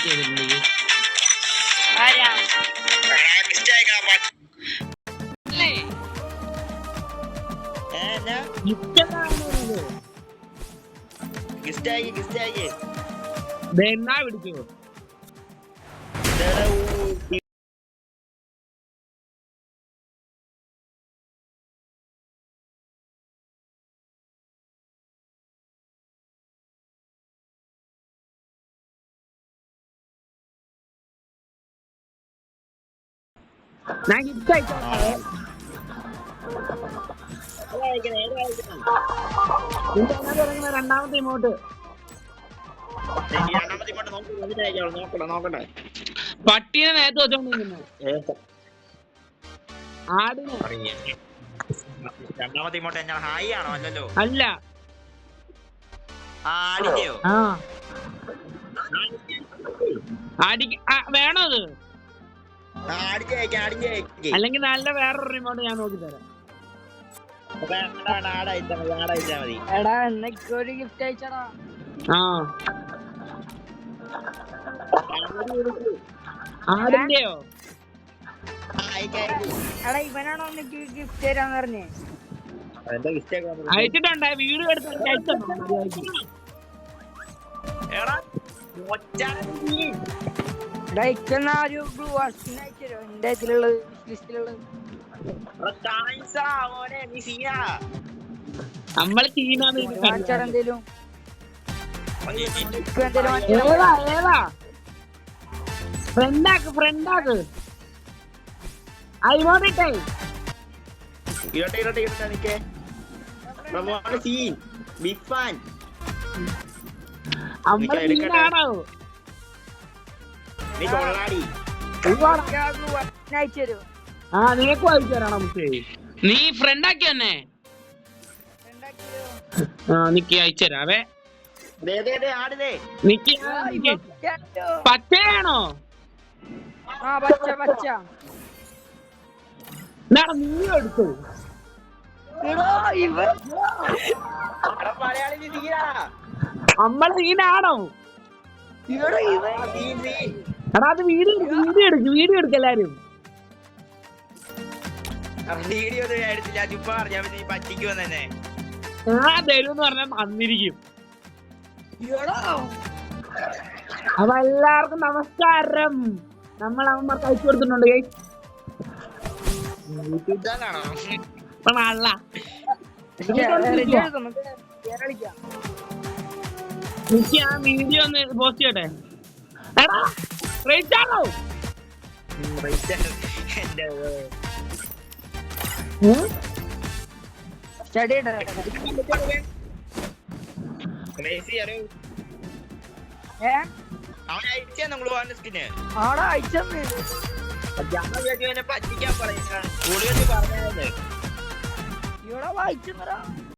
Remote ചെയ്തിട്ടുണ്ട്. എന്നാ പിടിക്കോ ഞാൻ ഗിഫ്റ്റ് അയച്ചോട്ടെ. രണ്ടാമത്തെ ഇമോട്ട് പട്ടീനെ നേരത്തെ വെച്ചോണ്ടിരിക്കുന്നു. ആടിനെ രണ്ടാമത്തെ ഇമോട്ട് ഹായ് ആണോ? അല്ലല്ലോ. അല്ല, ആടിന്റെയോ? വേണോ അത്? അല്ലെങ്കിൽ നല്ല വേറൊരു റിമോട്ട് ഞാൻ നോക്കി തരാം. എടാ എന്നൊരു ഗിഫ്റ്റ് അയച്ചടാ. ആടിന്റെയോ? എടാ ഇവനാണോ എനിക്ക് ഗിഫ്റ്റ് തരാന്ന് പറഞ്ഞേ? അയച്ചിട്ടുണ്ടേ, വീഡിയോ എടുത്ത് അയച്ചിട്ടുണ്ടോ? എന്റെ ഇതിലുള്ളത് ലിസ്റ്റിലുള്ളത് നമ്മള് എന്തേലും ഫ്രണ്ടാക്ക് ആയിട്ടേ അമ്മളാണോ? നിനക്കും അയച്ചു തരാണോ? നീ ഫ്രണ്ടാക്കി തന്നെ നിക്ക് അയച്ചു തരാവേ. പച്ചയാണോ? എന്നാ നീ എടുത്തു. നമ്മള് സീനാണോ? എടാ അത് വീഡിയോ എടുക്ക എല്ലാരും. തരൂന്ന് പറഞ്ഞാൽ തന്നിരിക്കും. അപ്പൊ എല്ലാവർക്കും നമസ്കാരം. നമ്മൾ അവന്മാർക്ക് അയച്ചു കൊടുത്തിട്ടുണ്ട്. എനിക്ക് ആ വീഡിയോ ഒന്ന് പോസ്റ്റ് ചെയ്യട്ടെ. എടാ റേറ്റ് ആണോ? പറ്റിക്കാൻ പറയുന്നത്